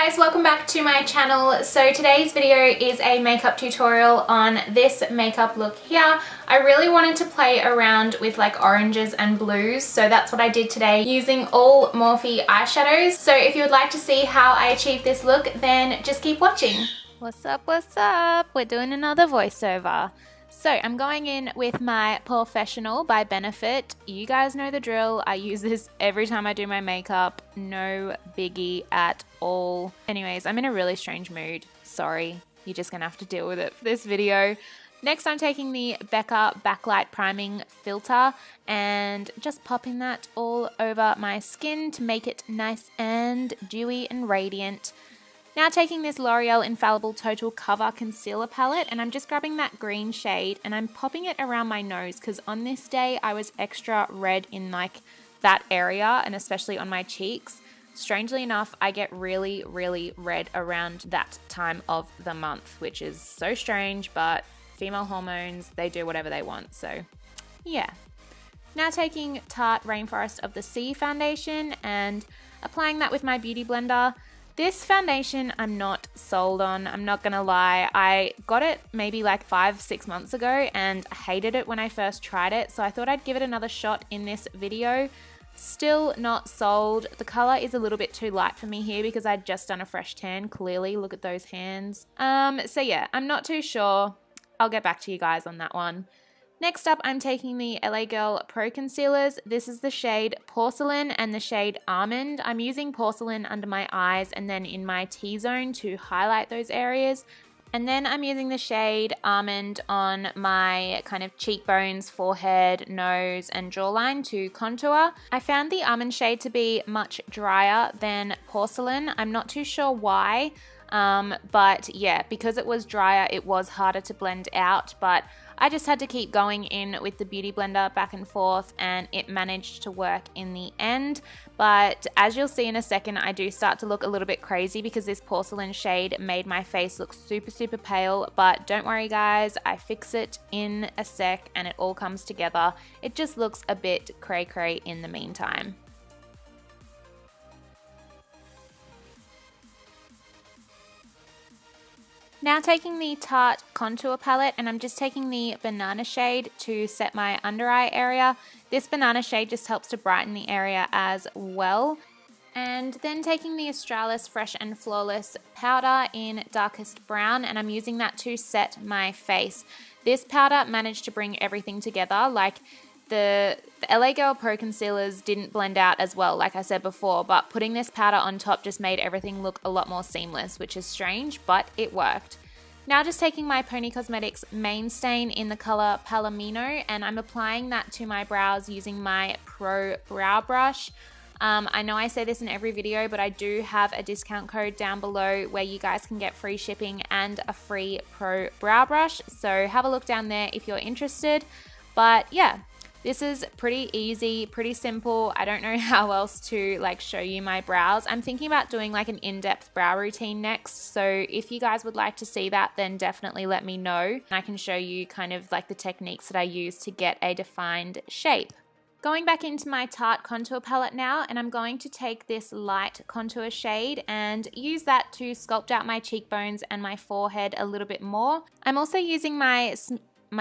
guys, welcome back to my channel. So today's video is a makeup tutorial on this makeup look here. I really wanted to play around with like oranges and blues, so that's what I did today using all Morphe eyeshadows. So if you would like to see how I achieved this look, then just keep watching. What's up, what's up? We're doing another voiceover. So I'm going in with my Porefessional by Benefit. You guys know the drill. I use this every time I do my makeup. No biggie at all. Anyways, I'm in a really strange mood. Sorry. You're just gonna have to deal with it for this video. Next, I'm taking the Becca Backlight Priming Filter and just popping that all over my skin to make it nice and dewy and radiant. Now taking this Loreal Infallible Total Cover Concealer Palette, and I'm just grabbing that green shade and I'm popping it around my nose because on this day I was extra red in like that area and especially on my cheeks. Strangely enough, I get really, really red around that time of the month, which is so strange, but female hormones, they do whatever they want, so yeah. Now taking Tarte Rainforest of the Sea foundation and applying that with my beauty blender. This foundation I'm not sold on, I'm not gonna lie. I got it maybe like 5-6 months ago and I hated it when I first tried it, so I thought I'd give it another shot in this video. Still not sold. The color is a little bit too light for me here because I'd just done a fresh tan, clearly. Look at those hands. So yeah, I'm not too sure. I'll get back to you guys on that one. Next up, I'm taking the LA Girl Pro Concealers. This is the shade Porcelain and the shade Almond. I'm using Porcelain under my eyes and then in my T-zone to highlight those areas. And then I'm using the shade Almond on my kind of cheekbones, forehead, nose, and jawline to contour. I found the Almond shade to be much drier than Porcelain. I'm not too sure why, but yeah, because it was drier, it was harder to blend out, but I just had to keep going in with the beauty blender back and forth and it managed to work in the end. But as you'll see in a second, I do start to look a little bit crazy because this Porcelain shade made my face look super, super pale. But don't worry guys, I fix it in a sec and it all comes together. It just looks a bit cray-cray in the meantime. Now taking the Tarte Contour Palette and I'm just taking the Banana shade to set my under eye area. This Banana shade just helps to brighten the area as well. And then taking the Australis Fresh and Flawless powder in Darkest Brown and I'm using that to set my face. This powder managed to bring everything together. Like the LA Girl Pro Concealers didn't blend out as well, like I said before, but putting this powder on top just made everything look a lot more seamless, which is strange, but it worked. Now just taking my Pony Cosmetics Main Stain in the color Palomino and I'm applying that to my brows using my Pro Brow Brush. I know I say this in every video, but I do have a discount code down below where you guys can get free shipping and a free Pro Brow Brush, so have a look down there if you're interested. But yeah. This is pretty easy, pretty simple. I don't know how else to like show you my brows. I'm thinking about doing like an in-depth brow routine next. So if you guys would like to see that, then definitely let me know. I can show you kind of like the techniques that I use to get a defined shape. Going back into my Tarte contour palette now, and I'm going to take this light contour shade and use that to sculpt out my cheekbones and my forehead a little bit more. I'm also using my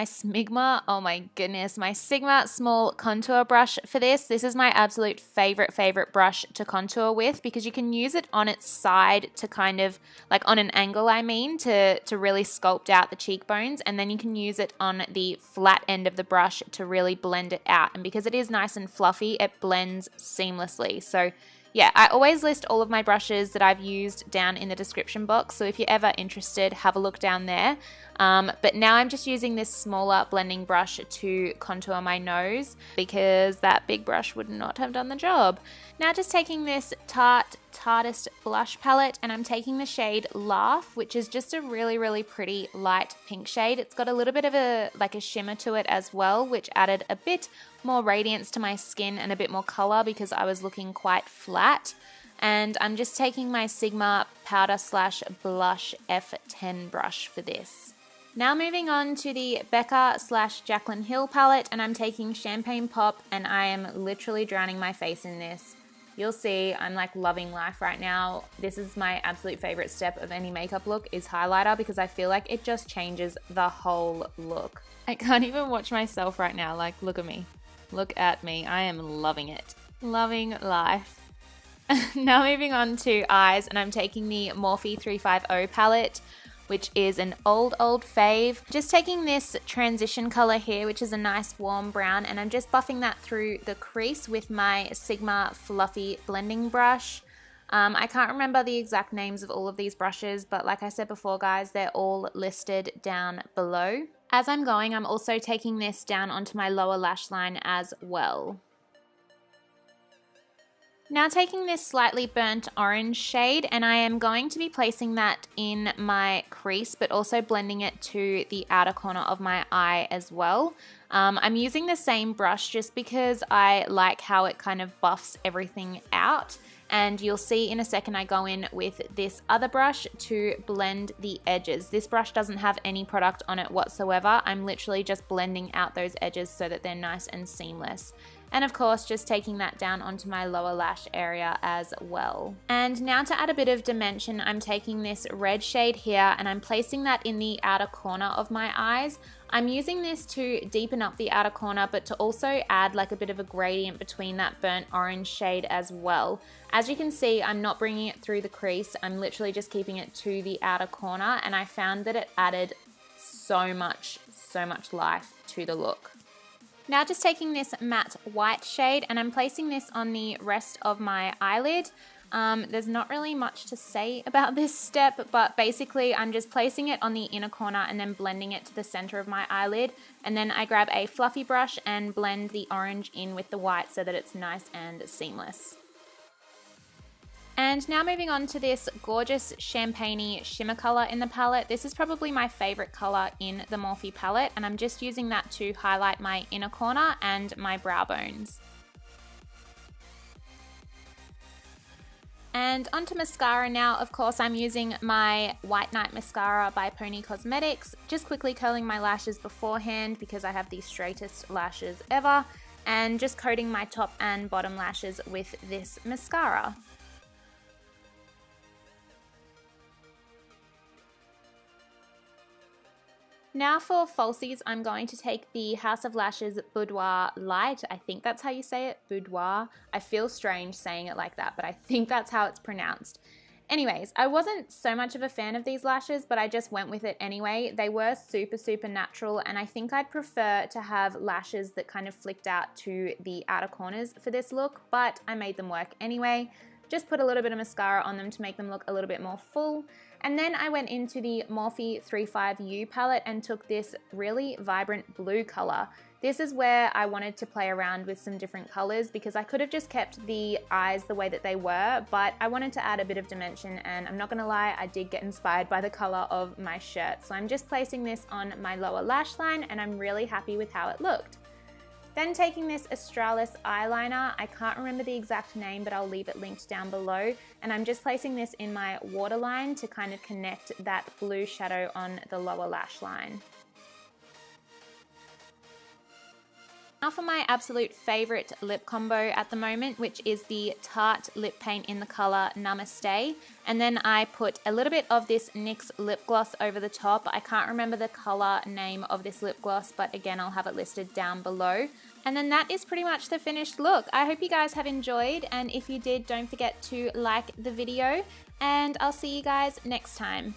Smigma, oh my goodness, my Sigma small contour brush for this. This is my absolute favorite brush to contour with because you can use it on its side to kind of, like on an angle I mean, to really sculpt out the cheekbones, and then you can use it on the flat end of the brush to really blend it out. And because it is nice and fluffy, it blends seamlessly. So yeah, I always list all of my brushes that I've used down in the description box, so if you're ever interested, have a look down there. But now I'm just using this smaller blending brush to contour my nose because that big brush would not have done the job. Now just taking this Tarte Tarteist blush palette and I'm taking the shade Laugh, which is just a really, really pretty light pink shade. It's got a little bit of a shimmer to it as well, which added a bit more radiance to my skin and a bit more color because I was looking quite flat. And I'm just taking my Sigma Powder / Blush F10 brush for this. Now moving on to the Becca / Jaclyn Hill palette, and I'm taking Champagne Pop and I am literally drowning my face in this. You'll see I'm like loving life right now. This is my absolute favorite step of any makeup look is highlighter because I feel like it just changes the whole look. I can't even watch myself right now. Like, look at me. Look at me. I am loving it. Loving life. Now moving on to eyes, and I'm taking the Morphe 35O palette, which is an old fave. Just taking this transition color here, which is a nice warm brown, and I'm just buffing that through the crease with my Sigma Fluffy blending brush. I can't remember the exact names of all of these brushes, but like I said before, guys, they're all listed down below. As I'm going, I'm also taking this down onto my lower lash line as well. Now taking this slightly burnt orange shade, and I am going to be placing that in my crease, but also blending it to the outer corner of my eye as well. I'm using the same brush just because I like how it kind of buffs everything out. And you'll see in a second I go in with this other brush to blend the edges. This brush doesn't have any product on it whatsoever. I'm literally just blending out those edges so that they're nice and seamless. And of course, just taking that down onto my lower lash area as well. And now to add a bit of dimension, I'm taking this red shade here and I'm placing that in the outer corner of my eyes. I'm using this to deepen up the outer corner, but to also add like a bit of a gradient between that burnt orange shade as well. As you can see, I'm not bringing it through the crease. I'm literally just keeping it to the outer corner, and I found that it added so much life to the look. Now just taking this matte white shade, and I'm placing this on the rest of my eyelid. There's not really much to say about this step, but basically I'm just placing it on the inner corner and then blending it to the center of my eyelid. And then I grab a fluffy brush and blend the orange in with the white so that it's nice and seamless. And now moving on to this gorgeous champagne-y shimmer color in the palette. This is probably my favorite color in the Morphe palette, and I'm just using that to highlight my inner corner and my brow bones. And onto mascara now. Of course, I'm using my White Night Mascara by Pony Cosmetics, just quickly curling my lashes beforehand because I have the straightest lashes ever, and just coating my top and bottom lashes with this mascara. Now for falsies, I'm going to take the House of Lashes Boudoir Lite. I think that's how you say it, Boudoir. I feel strange saying it like that, but I think that's how it's pronounced. Anyways, I wasn't so much of a fan of these lashes, but I just went with it anyway. They were super natural, and I think I'd prefer to have lashes that kind of flicked out to the outer corners for this look, but I made them work anyway. Just put a little bit of mascara on them to make them look a little bit more full. And then I went into the Morphe 35U palette and took this really vibrant blue color. This is where I wanted to play around with some different colors because I could have just kept the eyes the way that they were, but I wanted to add a bit of dimension, and I'm not gonna lie, I did get inspired by the color of my shirt. So I'm just placing this on my lower lash line, and I'm really happy with how it looked. Then taking this Australis eyeliner, I can't remember the exact name, but I'll leave it linked down below. And I'm just placing this in my waterline to kind of connect that blue shadow on the lower lash line. Now for my absolute favorite lip combo at the moment, which is the Tarte lip paint in the color Namaste. And then I put a little bit of this NYX lip gloss over the top. I can't remember the color name of this lip gloss, but again, I'll have it listed down below. And then that is pretty much the finished look. I hope you guys have enjoyed, and if you did, don't forget to like the video, and I'll see you guys next time.